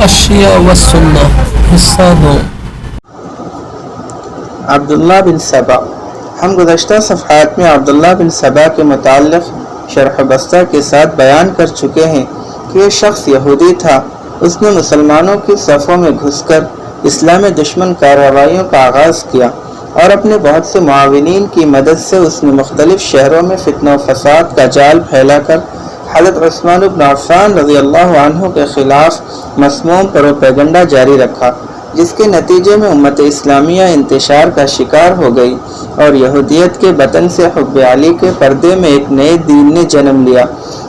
الشیعہ والسنہ حصہ 2۔ عبداللہ بن سبا۔ ہم گزشتہ صفحات میں عبداللہ بن سبا کے متعلق شرح بستہ کے ساتھ بیان کر چکے ہیں کہ یہ شخص یہودی تھا۔ اس نے مسلمانوں کی صفوں میں گھس کر اسلام دشمن کارروائیوں کا آغاز کیا اور اپنے بہت سے معاونین کی مدد سے اس نے مختلف شہروں میں فتنہ و فساد کا جال پھیلا کر حضرت عثمان بن عفان رضی اللہ عنہ کے خلاف مسموم پروپیگنڈا جاری رکھا، جس کے نتیجے میں امت اسلامیہ انتشار کا شکار ہو گئی اور یہودیت کے بطن سے حب علی کے پردے میں ایک نئے دین نے جنم لیا،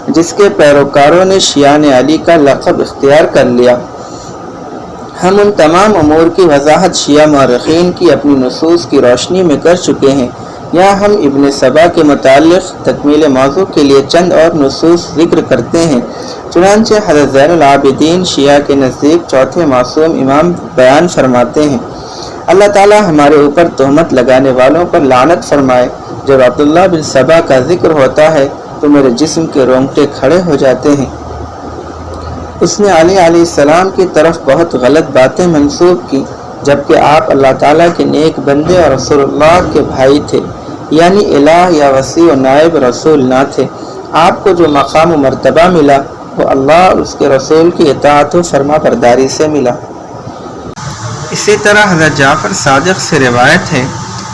جس کے پیروکاروں نے شیعان علی کا لقب اختیار کر لیا۔ ہم ان تمام امور کی وضاحت شیعہ مورخین کی اپنی نصوص کی روشنی میں کر چکے ہیں۔ یہاں ہم ابن سبا کے متعلق تکمیل موضوع کے لیے چند اور نصوص ذکر کرتے ہیں۔ چنانچہ حضرت زین العابدین شیعہ کے نزدیک چوتھے معصوم امام بیان فرماتے ہیں، اللہ تعالی ہمارے اوپر تہمت لگانے والوں پر لعنت فرمائے۔ جب عبداللہ بن سبا کا ذکر ہوتا ہے تو میرے جسم کے رونگٹے کھڑے ہو جاتے ہیں۔ اس نے علی علیہ السلام کی طرف بہت غلط باتیں منسوب کی، جبکہ آپ اللہ تعالیٰ کے نیک بندے اور رسول اللہ کے بھائی تھے، یعنی الہ یا وسیع و نائب رسول نہ تھے۔ آپ کو جو مقام و مرتبہ ملا وہ اللہ اور اس کے رسول کی اطاعت و فرما برداری سے ملا۔ اسی طرح حضرت جعفر صادق سے روایت ہے،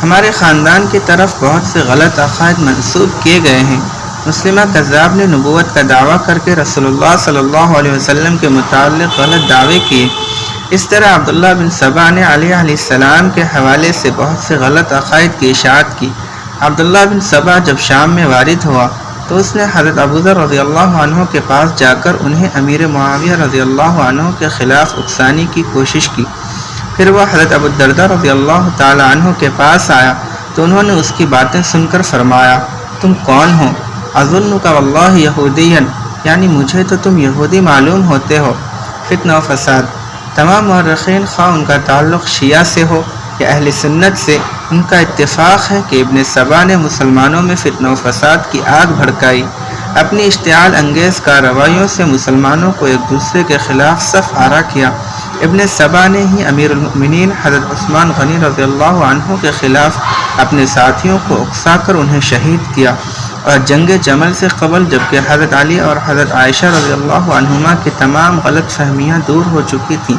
ہمارے خاندان کی طرف بہت سے غلط عقائد منسوب کیے گئے ہیں۔ مسلمہ کذاب نے نبوت کا دعویٰ کر کے رسول اللہ صلی اللہ علیہ وسلم کے متعلق غلط دعوے کیے۔ اس طرح عبداللہ بن سبا نے علی علیہ السلام کے حوالے سے بہت سے غلط عقائد کی اشاعت کی۔ عبداللہ بن سبا جب شام میں وارد ہوا تو اس نے حضرت ابوذر رضی اللہ عنہ کے پاس جا کر انہیں امیر معاویہ رضی اللہ عنہ کے خلاف اکسانے کی کوشش کی۔ پھر وہ حضرت ابوالدرداء رضی اللہ تعالی عنہ کے پاس آیا تو انہوں نے اس کی باتیں سن کر فرمایا، تم کون ہو؟ اظنک واللہ یہودیا، یعنی مجھے تو تم یہودی معلوم ہوتے ہو۔ فتنہ و فساد۔ تمام مورخین خواہ ان کا تعلق شیعہ سے ہو یا اہل سنت سے، ان کا اتفاق ہے کہ ابن سبا نے مسلمانوں میں فتنہ و فساد کی آگ بھڑکائی۔ اپنی اشتعال انگیز کارروائیوں سے مسلمانوں کو ایک دوسرے کے خلاف صف آرا کیا۔ ابن سبا نے ہی امیر المؤمنین حضرت عثمان غنی رضی اللہ عنہ کے خلاف اپنے ساتھیوں کو اکسا کر انہیں شہید کیا، اور جنگ جمل سے قبل جبکہ حضرت علی اور حضرت عائشہ رضی اللہ عنہما کی تمام غلط فہمیاں دور ہو چکی تھیں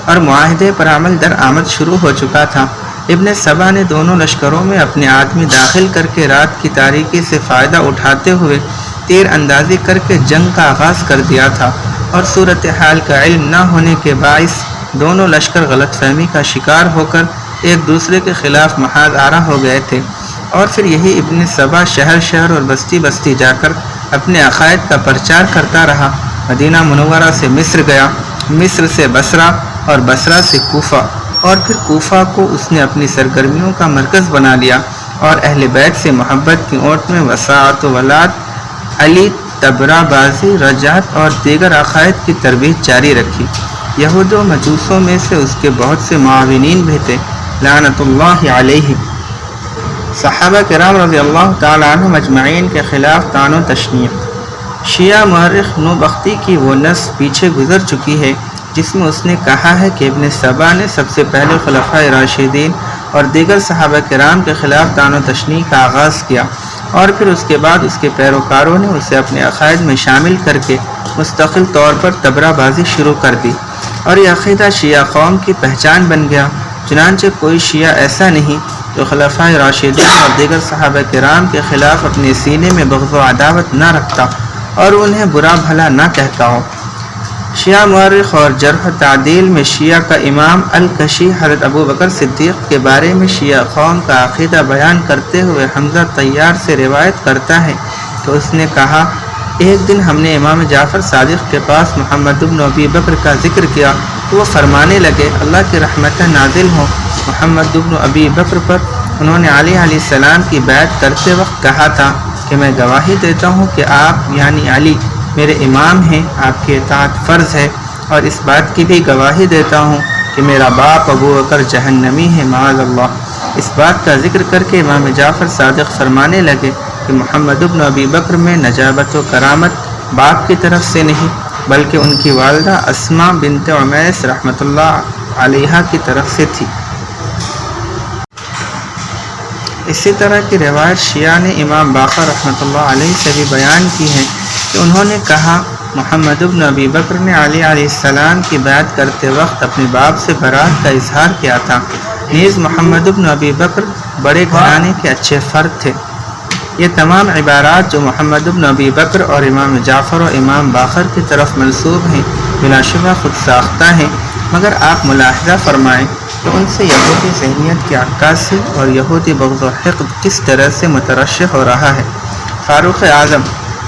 اور معاہدے پر عمل درآمد شروع ہو چکا تھا، ابن سبا نے دونوں لشکروں میں اپنے آدمی داخل کر کے رات کی تاریکی سے فائدہ اٹھاتے ہوئے تیر اندازی کر کے جنگ کا آغاز کر دیا تھا، اور صورتحال کا علم نہ ہونے کے باعث دونوں لشکر غلط فہمی کا شکار ہو کر ایک دوسرے کے خلاف محاذ آرا ہو گئے تھے۔ اور پھر یہی ابن سبا شہر شہر اور بستی بستی جا کر اپنے عقائد کا پرچار کرتا رہا۔ مدینہ منورہ سے مصر گیا، مصر سے بصرہ اور بصرہ سے کوفہ، اور پھر کوفہ کو اس نے اپنی سرگرمیوں کا مرکز بنا لیا اور اہل بیت سے محبت کی اونٹ میں وساعت و ولاد، علی، تبرہ بازی، رجعت اور دیگر عقائد کی ترویج جاری رکھی۔ یہود و مجوسوں میں سے اس کے بہت سے معاونین بھی تھے، لعنت اللہ علیہ۔ صحابہ کرام رضی اللہ تعالی عنہم اجمعین کے خلاف طعن و تشنیع۔ شیعہ مورخ نوبختی کی وہ نص پیچھے گزر چکی ہے جس میں اس نے کہا ہے کہ ابن سبا نے سب سے پہلے خلفائے راشدین اور دیگر صحابہ کرام کے خلاف طعن و تشنیع کا آغاز کیا، اور پھر اس کے بعد اس کے پیروکاروں نے اسے اپنے عقائد میں شامل کر کے مستقل طور پر تبرہ بازی شروع کر دی، اور یہ عقیدہ شیعہ قوم کی پہچان بن گیا۔ چنانچہ کوئی شیعہ ایسا نہیں جو خلفائے راشدین اور دیگر صحابہ کرام کے خلاف اپنے سینے میں بغض و عداوت نہ رکھتا اور انہیں برا بھلا نہ کہتا ہو۔ شیعہ مورخ اور جرح و تعدیل میں شیعہ کا امام الکشی حضرت ابو بکر صدیق کے بارے میں شیعہ قوم کا عقیدہ بیان کرتے ہوئے حمزہ طیار سے روایت کرتا ہے کہ اس نے کہا، ایک دن ہم نے امام جعفر صادق کے پاس محمد بن ابی بکر کا ذکر کیا تو وہ فرمانے لگے، اللہ کی رحمتیں نازل ہوں محمد بن ابی بکر پر۔ انہوں نے علی علیہ السلام کی بیعت کرتے وقت کہا تھا کہ میں گواہی دیتا ہوں کہ آپ یعنی علی میرے امام ہیں، آپ کی اطاعت فرض ہے، اور اس بات کی بھی گواہی دیتا ہوں کہ میرا باپ ابو بکر جہنمی ہے معاذ اللہ۔ اس بات کا ذکر کر کے امام جعفر صادق فرمانے لگے کہ محمد بن ابی بکر میں نجابت و کرامت باپ کی طرف سے نہیں بلکہ ان کی والدہ اسماء بنت عمیس رحمۃ اللہ علیہا کی طرف سے تھی۔ اسی طرح کی روایت شیعہ نے امام باقر رحمۃ اللہ علیہ سے بھی بیان کی ہے کہ انہوں نے کہا محمد بن ابی بکر نے علی علیہ السلام کی بیعت کرتے وقت اپنے باپ سے برات کا اظہار کیا تھا۔ نیز محمد بن ابی بکر بڑے گھرانے کے اچھے فرد تھے۔ یہ تمام عبارات جو محمد بن ابی بکر اور امام جعفر اور امام باقر کی طرف منسوب ہیں بلا شبہ خود ساختہ ہیں، مگر آپ ملاحظہ فرمائیں کہ ان سے یہودی ذہنیت کی عکاسی اور یہودی بغض و حقد کس طرح سے مترشح ہو رہا ہے۔ فاروق اعظم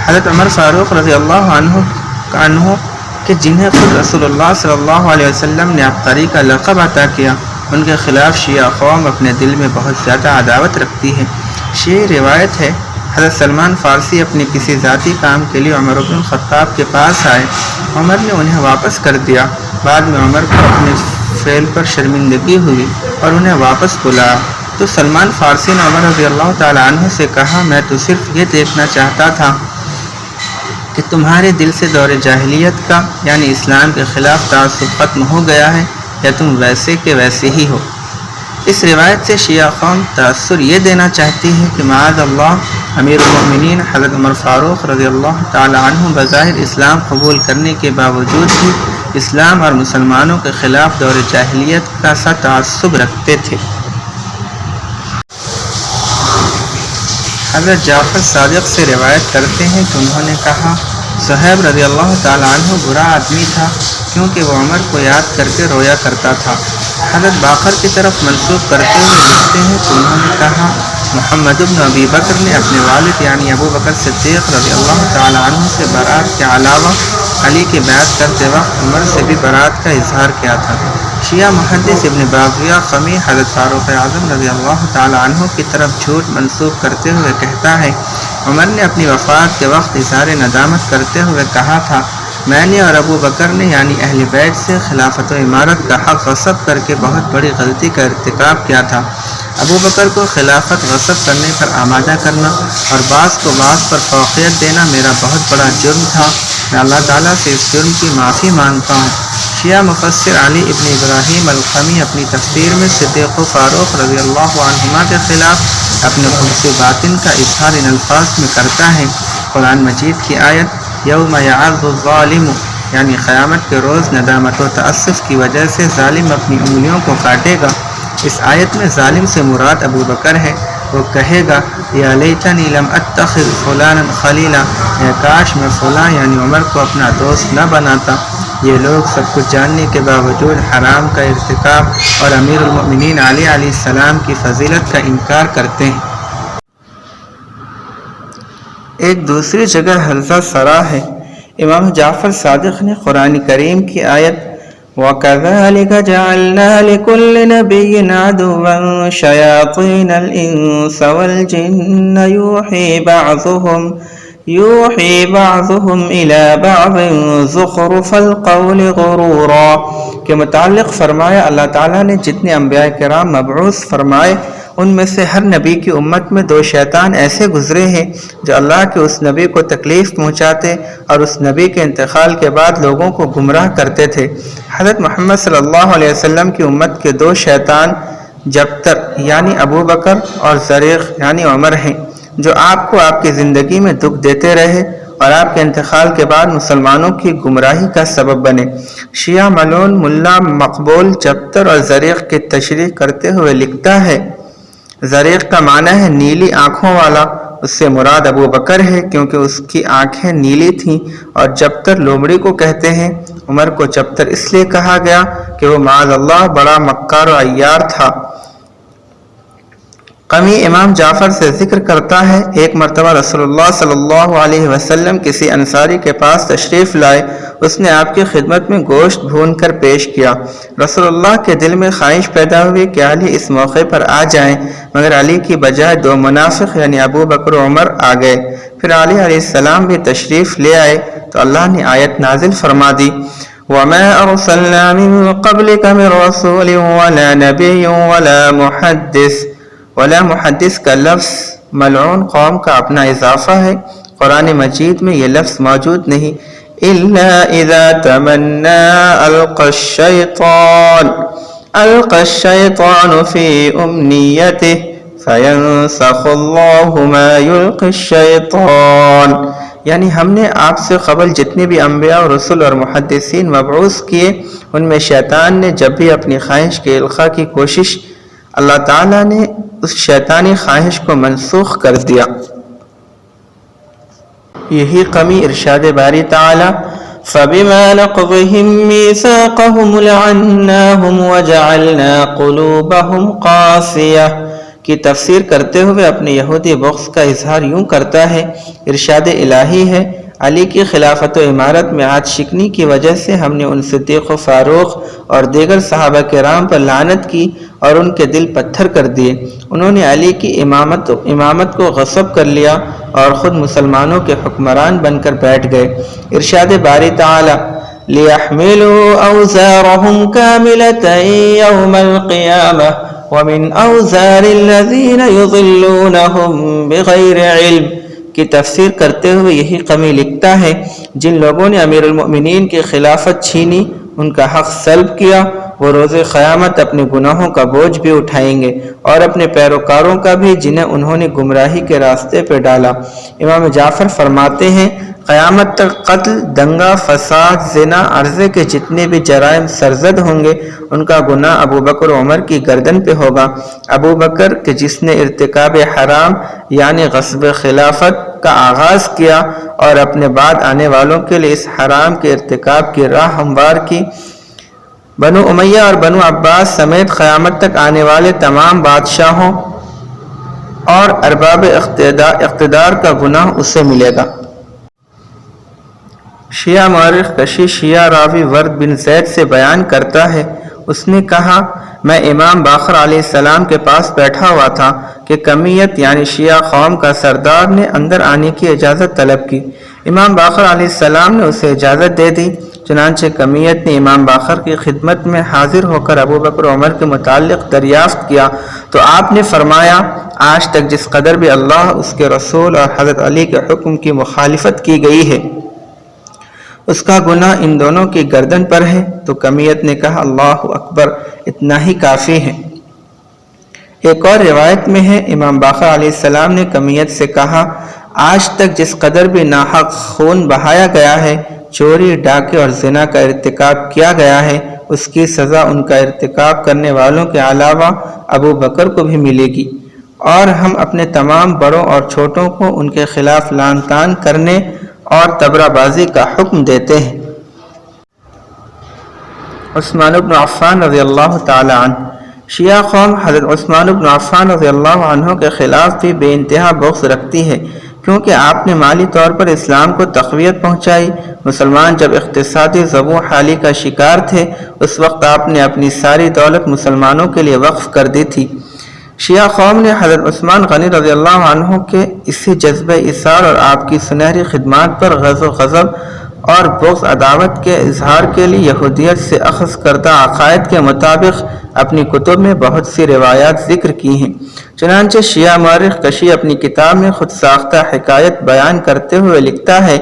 حضرت عمر فاروق رضی اللہ عنہ کہ جنہیں خود رسول اللہ صلی اللہ علیہ وسلم نے عبقری کا لقب عطا کیا، ان کے خلاف شیعہ قوم اپنے دل میں بہت زیادہ عداوت رکھتی ہے۔ شیعہ روایت ہے حضرت سلمان فارسی اپنے کسی ذاتی کام کے لیے عمر بن الخطاب کے پاس آئے، عمر نے انہیں واپس کر دیا۔ بعد میں عمر کو اپنے فعل پر شرمندگی ہوئی اور انہیں واپس بلایا تو سلمان فارسی نے عمر رضی اللہ تعالیٰ عنہ سے کہا، میں تو صرف یہ دیکھنا چاہتا تھا کہ تمہارے دل سے دور جاہلیت کا یعنی اسلام کے خلاف تعصب ختم ہو گیا ہے یا تم ویسے کے ویسے ہی ہو۔ اس روایت سے شیعہ قوم تأثر یہ دینا چاہتی ہے کہ معاذ اللہ امیر المؤمنین حضرت عمر فاروق رضی اللہ تعالی عنہ بظاہر اسلام قبول کرنے کے باوجود بھی اسلام اور مسلمانوں کے خلاف دور جاہلیت کا سا تعصب رکھتے تھے۔ حضرت جعفر صادق سے روایت کرتے ہیں کہ انہوں نے کہا، صہیب رضی اللہ تعالی عنہ برا آدمی تھا کیونکہ وہ عمر کو یاد کر کے رویا کرتا تھا۔ حضرت باقر کی طرف منسوب کرتے ہوئے لکھتے ہیں کہ انہوں نے کہا، محمد بن ابی بکر نے اپنے والد یعنی ابو بکر صدیق رضی اللہ تعالی عنہ سے برات کے علاوہ علی کی بیعت کرتے وقت عمر سے بھی برات کا اظہار کیا تھا۔ شیعہ محدث ابن باغیہ قمی حضرت فاروق اعظم رضی اللہ تعالی عنہ کی طرف جھوٹ منسوب کرتے ہوئے کہتا ہے، عمر نے اپنی وفات کے وقت اظہار ندامت کرتے ہوئے کہا تھا، میں نے اور ابو بکر نے یعنی اہل بیت سے خلافت و امارت کا حق غصب کر کے بہت بڑی غلطی کا ارتکاب کیا تھا۔ ابو بکر کو خلافت غصب کرنے پر آمادہ کرنا اور بعض کو بعض پر فوقیت دینا میرا بہت بڑا جرم تھا، میں اللہ تعالیٰ سے اس جرم کی معافی مانگتا ہوں۔ شیعہ مفسر علی ابن ابراہیم القمی اپنی تفسیر میں صدیق و فاروق رضی اللہ عنہما کے خلاف اپنے خبث باطن کا اظہار ان الفاظ میں کرتا ہے۔ قرآن مجید کی آیت یوم یعض الظالم یعنی قیامت کے روز ندامت و تأسف کی وجہ سے ظالم اپنی انگلیوں کو کاٹے گا، اس آیت میں ظالم سے مراد ابو بکر ہے۔ وہ کہے گا، یا لیتنی لم اتخذ فلانا خلیلا، اے کاش میں فلاں یعنی عمر کو اپنا دوست نہ بناتا۔ یہ لوگ سب کچھ جاننے کے باوجود حرام کا ارتکاب اور امیر المؤمنین علی علیہ السلام کی فضیلت کا انکار کرتے ہیں۔ ایک دوسری جگہ حلزہ سرا ہے، امام جعفر صادق نے قرآن کریم کی آیت وَكَذَلِكَ جَعَلْنَا لِكُلِّ نَبِيٍّ عَدُوًّا شَيَاطِينَ الْإِنسِ وَالْجِنَّ يُوحِي بَعْضُهُمْ إِلَى بَعْضٍ زُخْرُفَ الْقَوْلِ غُرُورًا کے متعلق فرمایا، اللہ تعالیٰ نے جتنے انبیاء کرام مبعوث فرمائے ان میں سے ہر نبی کی امت میں دو شیطان ایسے گزرے ہیں جو اللہ کے اس نبی کو تکلیف پہنچاتے اور اس نبی کے انتقال کے بعد لوگوں کو گمراہ کرتے تھے۔ حضرت محمد صلی اللہ علیہ وسلم کی امت کے دو شیطان جبتر یعنی ابو بکر اور زریق یعنی عمر ہیں، جو آپ کو آپ کی زندگی میں دکھ دیتے رہے اور آپ کے انتقال کے بعد مسلمانوں کی گمراہی کا سبب بنے۔ شیعہ ملعون ملا مقبول جبتر اور زریق کی تشریح کرتے ہوئے لکھتا ہے، زریق کا معنی ہے نیلی آنکھوں والا، اس سے مراد ابو بکر ہے کیونکہ اس کی آنکھیں نیلی تھیں، اور جبتر لومڑی کو کہتے ہیں۔ عمر کو جبتر اس لیے کہا گیا کہ وہ معاذ اللہ بڑا مکار و عیار تھا۔ قمی امام جعفر سے ذکر کرتا ہے، ایک مرتبہ رسول اللہ صلی اللہ علیہ وسلم کسی انصاری کے پاس تشریف لائے، اس نے آپ کی خدمت میں گوشت بھون کر پیش کیا۔ رسول اللہ کے دل میں خواہش پیدا ہوئی کہ علی اس موقع پر آ جائیں، مگر علی کی بجائے دو منافق یعنی ابو بکر و عمر آ گئے۔ پھر علی علیہ السلام بھی تشریف لے آئے تو اللہ نے آیت نازل فرما دی، وَمَا أَرْسَلْنَا مِن قَبْلِكَ مِن رَّسُولٍ وَلَا نَبِيٍّ وَلَا محدث کا لفظ ملعون قوم کا اپنا اضافہ ہے، قرآن مجید میں یہ لفظ موجود نہیں۔ إلا إذا تمنى ألقى الشيطان في أمنيته فينسخ الله ما يلقي الشيطان، یعنی ہم نے آپ سے قبل جتنے بھی انبیاء اور رسول اور محدثین مبعوث کیے ان میں شیطان نے جب بھی اپنی خواہش کے القاء کی کوشش، اللہ تعالیٰ نے اس شیطانی خواہش کو منسوخ کر دیا۔ یہی کمی ارشاد باری تعالیٰ فَبِمَا نَقْضِهِمْ مِيثَاقَهُمْ لَعَنَّاهُمْ وَجَعَلْنَا قُلُوبَهُمْ قَاسِيَةً کی تفسیر کرتے ہوئے اپنے یہودی بغض کا اظہار یوں کرتا ہے، ارشاد الہی ہے علی کی خلافت و امارت میں عہد شکنی کی وجہ سے ہم نے ان صدیق و فاروق اور دیگر صحابہ کرام پر لعنت کی اور ان کے دل پتھر کر دیے، انہوں نے علی کی امامت کو غصب کر لیا اور خود مسلمانوں کے حکمران بن کر بیٹھ گئے۔ ارشاد باری تعالی لِيَحْمِلُوا أَوْزَارَهُمْ كَامِلَةً يَوْمَ الْقِيَامَةِ وَمِنْ أَوْزَارِ الَّذِينَ يُضِلُّونَهُمْ بِغَيْرِ عِلْمٍ کی تفسیر کرتے ہوئے یہی قمی لکھتا ہے جن لوگوں نے امیر المؤمنین کی خلافت چھینی، ان کا حق سلب کیا، وہ روز قیامت اپنے گناہوں کا بوجھ بھی اٹھائیں گے اور اپنے پیروکاروں کا بھی جنہیں انہوں نے گمراہی کے راستے پہ ڈالا۔ امام جعفر فرماتے ہیں قیامت تک قتل، دنگا، فساد، زنا، عرضے کے جتنے بھی جرائم سرزد ہوں گے ان کا گناہ ابو بکر و عمر کی گردن پہ ہوگا۔ ابو بکر کہ جس نے ارتکاب حرام یعنی غصب خلافت کا آغاز کیا اور اپنے بعد آنے والوں کے لیے اس حرام کے ارتکاب کی راہ ہموار کی، بنو امیہ اور بنو عباس سمیت قیامت تک آنے والے تمام بادشاہوں اور ارباب اقتدار کا گناہ اسے ملے گا۔ شیعہ مورخ کشی شیعہ راوی ورد بن زید سے بیان کرتا ہے، اس نے کہا میں امام باقر علیہ السلام کے پاس بیٹھا ہوا تھا کہ کمیت یعنی شیعہ قوم کا سردار نے اندر آنے کی اجازت طلب کی۔ امام باقر علیہ السلام نے اسے اجازت دے دی، چنانچہ کمیت نے امام باقر کی خدمت میں حاضر ہو کر ابو بکر عمر کے متعلق دریافت کیا تو آپ نے فرمایا آج تک جس قدر بھی اللہ، اس کے رسول اور حضرت علی کے حکم کی مخالفت کی گئی ہے اس کا گناہ ان دونوں کی گردن پر ہے۔ تو کمیت نے کہا اللہ اکبر، اتنا ہی کافی ہے۔ ایک اور روایت میں ہے امام باقر علیہ السلام نے کمیت سے کہا آج تک جس قدر بھی ناحق خون بہایا گیا ہے، چوری، ڈاکے اور زنا کا ارتکاب کیا گیا ہے، اس کی سزا ان کا ارتکاب کرنے والوں کے علاوہ ابو بکر کو بھی ملے گی، اور ہم اپنے تمام بڑوں اور چھوٹوں کو ان کے خلاف لعن طعن کرنے اور تبرہ بازی کا حکم دیتے ہیں۔ عثمان بن عفان رضی اللہ تعالی عنہ، شیعہ قوم حضرت عثمان بن عفان رضی اللہ عنہ کے خلاف بھی بے انتہا بغض رکھتی ہے، کیونکہ آپ نے مالی طور پر اسلام کو تقویت پہنچائی۔ مسلمان جب اقتصادی ضبو حالی کا شکار تھے اس وقت آپ نے اپنی ساری دولت مسلمانوں کے لیے وقف کر دی تھی۔ شیعہ قوم نے حضرت عثمان غنی رضی اللہ عنہ کے اسی جذبہ اثار اور آپ کی سنہری خدمات پر غضب و غضب اور بغض عداوت کے اظہار کے لیے یہودیت سے اخذ کردہ عقائد کے مطابق اپنی کتب میں بہت سی روایات ذکر کی ہیں۔ چنانچہ شیعہ مورخ کشی اپنی کتاب میں خود ساختہ حکایت بیان کرتے ہوئے لکھتا ہے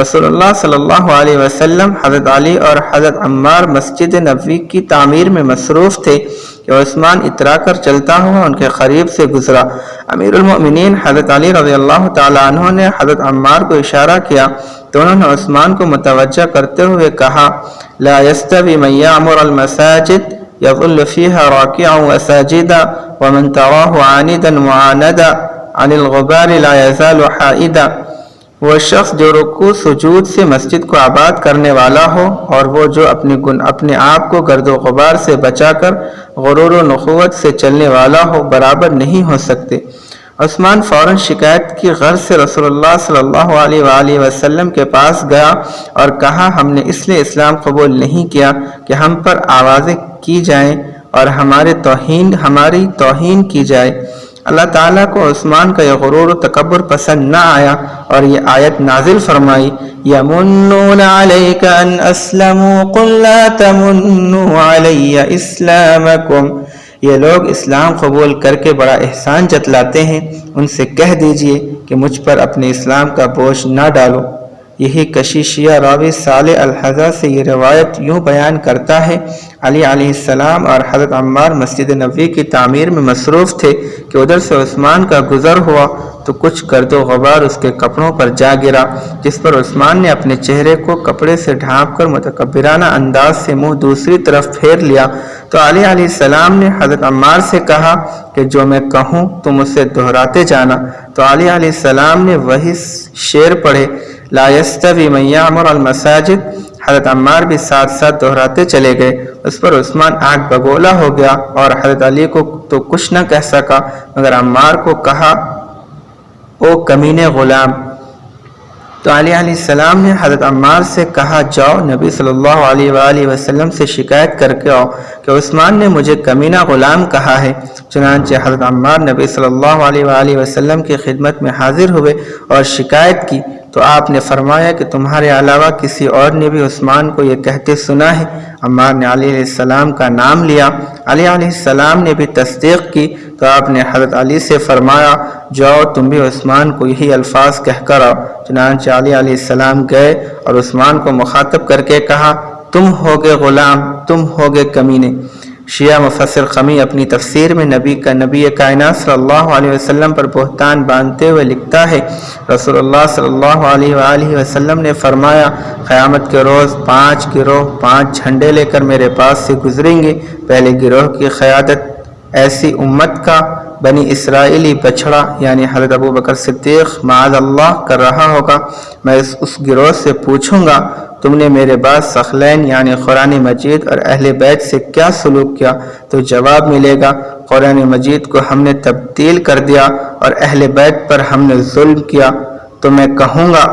رسول اللہ صلی اللہ علیہ وسلم، حضرت علی اور حضرت عمار مسجد نبوی کی تعمیر میں مصروف تھے کہ عثمان اترا کر چلتا ہوا ان کے قریب سے گزرا۔ امیر المؤمنین حضرت علی رضی اللہ تعالیٰ عنہ نے حضرت عمار کو اشارہ کیا تو انہوں نے عثمان کو متوجہ کرتے ہوئے کہا لا يستوي من يعمر المساجد يظل فيها راكعا وساجدا ومن تراه عاندا معاندا عن الغبار لا يزال حائدا، وہ شخص جو رکوع سجود سے مسجد کو آباد کرنے والا ہو اور وہ جو اپنے آپ کو گرد و غبار سے بچا کر غرور و نخوت سے چلنے والا ہو، برابر نہیں ہو سکتے۔ عثمان فوراً شکایت کی غرض سے رسول اللہ صلی اللہ علیہ وآلہ وسلم کے پاس گیا اور کہا ہم نے اس لیے اسلام قبول نہیں کیا کہ ہم پر آوازیں کی جائیں اور ہماری توہین کی جائے۔ اللہ تعالیٰ کو عثمان کا یہ غرور و تکبر پسند نہ آیا اور یہ آیت نازل فرمائی یمنون علیک ان اسلموا قل لا تمنوا علی اسلامکم، یہ لوگ اسلام قبول کر کے بڑا احسان جتلاتے ہیں، ان سے کہہ دیجئے کہ مجھ پر اپنے اسلام کا بوجھ نہ ڈالو۔ یہی کشی شیعہ راوی صالح الحضا سے یہ روایت یوں بیان کرتا ہے، علی علیہ السلام اور حضرت عمار مسجد نبوی کی تعمیر میں مصروف تھے کہ ادھر سے عثمان کا گزر ہوا تو کچھ گرد و غبار اس کے کپڑوں پر جا گرا، جس پر عثمان نے اپنے چہرے کو کپڑے سے ڈھانپ کر متکبرانہ انداز سے منہ دوسری طرف پھیر لیا۔ تو علی علیہ السلام نے حضرت عمار سے کہا کہ جو میں کہوں تم اسے دہراتے جانا۔ تو علی علیہ السلام نے وہی شعر پڑھے، لا یستوی من یعمر المساجد۔ حضرت عمار بھی ساتھ ساتھ دہراتے چلے گئے۔ اس پر عثمان آگ بگولا ہو گیا اور حضرت علی کو تو کچھ نہ کہہ سکا مگر عمار کو کہا، او کمینے غلام۔ تو علی علیہ السلام نے حضرت عمار سے کہا، جاؤ نبی صلی اللہ علیہ وآلہ وسلم سے شکایت کر کے آؤ کہ عثمان نے مجھے کمینہ غلام کہا ہے۔ چنانچہ حضرت عمار نبی صلی اللہ علیہ وآلہ وسلم کی خدمت میں حاضر ہوئے اور شکایت کی تو آپ نے فرمایا کہ تمہارے علاوہ کسی اور نے بھی عثمان کو یہ کہتے سنا ہے؟ عمار نے علی علیہ السلام کا نام لیا۔ علی علیہ السلام نے بھی تصدیق کی تو آپ نے حضرت علی سے فرمایا، جاؤ تم بھی عثمان کو یہی الفاظ کہہ کر آؤ۔ چنانچہ علی علیہ السلام گئے اور عثمان کو مخاطب کر کے کہا، تم ہوگے غلام، تم ہوگے کمینے۔ شیعہ مفسر قمی اپنی تفسیر میں نبی کائنات صلی اللہ علیہ وسلم پر بہتان باندھتے ہوئے لکھتا ہے، رسول اللہ صلی اللہ علیہ وآلہ وسلم نے فرمایا، قیامت کے روز 5 گروہ 5 جھنڈے لے کر میرے پاس سے گزریں گے۔ پہلے گروہ کی قیادت ایسی امت کا بنی اسرائیلی بچڑا یعنی حضرت ابو بکر صدیق معاذ اللہ کر رہا ہوگا۔ میں اس گروہ سے پوچھوں گا، تم نے میرے بعد ثقلین یعنی قرآن مجید اور اہل بیت سے کیا سلوک کیا؟ تو جواب ملے گا، قرآن مجید کو ہم نے تبدیل کر دیا اور اہل بیت پر ہم نے ظلم کیا۔ تو میں کہوں گا،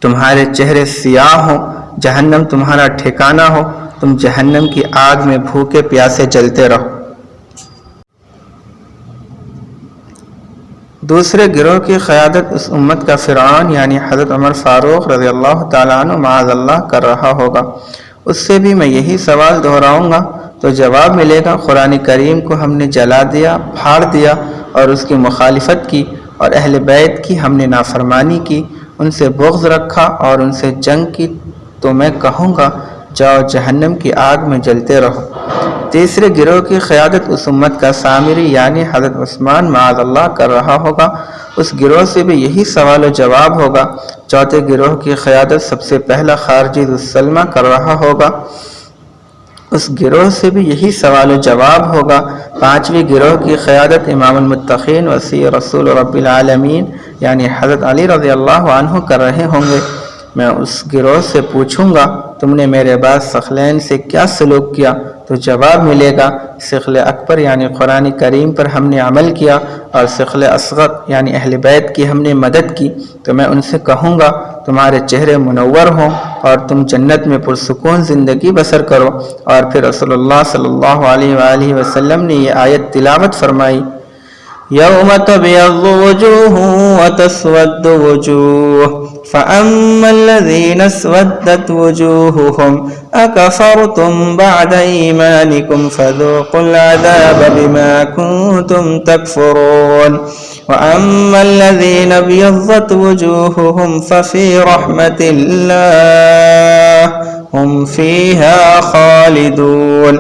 تمہارے چہرے سیاہ ہوں، جہنم تمہارا ٹھکانہ ہو، تم جہنم کی آگ میں بھوکے پیاسے جلتے رہو۔ دوسرے گروہ کی قیادت اس امت کا فرعون یعنی حضرت عمر فاروق رضی اللہ تعالیٰ عنہ معاذ اللہ کر رہا ہوگا۔ اس سے بھی میں یہی سوال دہراؤں گا تو جواب ملے گا، قرآن کریم کو ہم نے جلا دیا، پھاڑ دیا اور اس کی مخالفت کی، اور اہل بیت کی ہم نے نافرمانی کی، ان سے بغض رکھا اور ان سے جنگ کی۔ تو میں کہوں گا، جاؤ جہنم کی آگ میں جلتے رہو۔ تیسرے گروہ کی قیادت اس امت کا سامری یعنی حضرت عثمان معاذ اللہ کر رہا ہوگا۔ اس گروہ سے بھی یہی سوال و جواب ہوگا۔ چوتھے گروہ کی قیادت سب سے پہلا خارجی ذو السلمہ کر رہا ہوگا۔ اس گروہ سے بھی یہی سوال و جواب ہوگا۔ پانچویں گروہ کی قیادت امام المتقین وصی رسول رب العالمین یعنی حضرت علی رضی اللہ عنہ کر رہے ہوں گے۔ میں اس گروہ سے پوچھوں گا، تم نے میرے بعد ثقلین سے کیا سلوک کیا؟ تو جواب ملے گا، ثقل اکبر یعنی قرآن کریم پر ہم نے عمل کیا اور ثقل اصغر یعنی اہل بیت کی ہم نے مدد کی۔ تو میں ان سے کہوں گا، تمہارے چہرے منور ہوں اور تم جنت میں پرسکون زندگی بسر کرو۔ اور پھر رسول اللہ صلی اللہ علیہ وآلہ وسلم نے یہ آیت تلاوت فرمائی، یوم تبیض وجوہ وتسود وجوہ فأما الذین اسودت وجوہہم اکفرتم بعد ایمانکم فذوقوا العذاب بما کنتم تکفرون وأما الذین ابیضت وجوہہم ففی رحمت اللہ ہم فیہا خالدون۔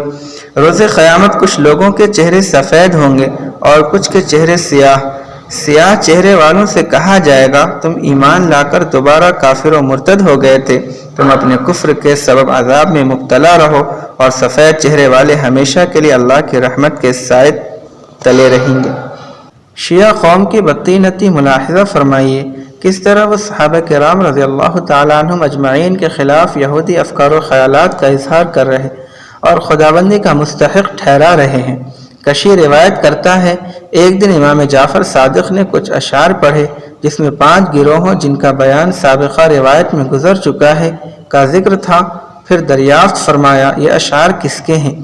روز قیامت کچھ لوگوں کے چہرے سفید ہوں گے اور کچھ کے چہرے سیاہ چہرے والوں سے کہا جائے گا، تم ایمان لا کر دوبارہ کافر و مرتد ہو گئے تھے، تم اپنے کفر کے سبب عذاب میں مبتلا رہو، اور سفید چہرے والے ہمیشہ کے لیے اللہ کی رحمت کے سائے تلے رہیں گے۔ شیعہ قوم کی بدطینتی ملاحظہ فرمائیے، کس طرح وہ صحابہ کرام رضی اللہ تعالیٰ عنہم اجمعین کے خلاف یہودی افکار و خیالات کا اظہار کر رہے اور خداوندی کا مستحق ٹھہرا رہے ہیں۔ کشی روایت کرتا ہے، ایک دن امام جعفر صادق نے کچھ اشعار پڑھے جس میں 5 گروہوں جن کا بیان سابقہ روایت میں گزر چکا ہے کا ذکر تھا۔ پھر دریافت فرمایا، یہ اشعار کس کے ہیں؟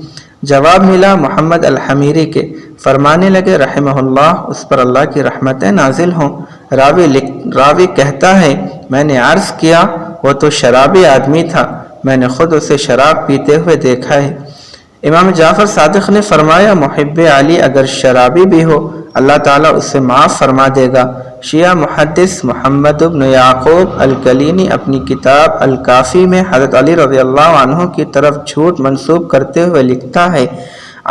جواب ملا، محمد الحمیری کے۔ فرمانے لگے رحمہ اللہ، اس پر اللہ کی رحمتیں نازل ہوں۔ راوی کہتا ہے، میں نے عرض کیا، وہ تو شرابی آدمی تھا، میں نے خود اسے شراب پیتے ہوئے دیکھا ہے۔ امام جعفر صادق نے فرمایا، محب علی اگر شرابی بھی ہو اللہ تعالیٰ اسے معاف فرما دے گا، شیعہ محدث محمد بن یعقوب الکلینی اپنی کتاب الکافی میں حضرت علی رضی اللہ عنہ کی طرف جھوٹ منسوب کرتے ہوئے لکھتا ہے،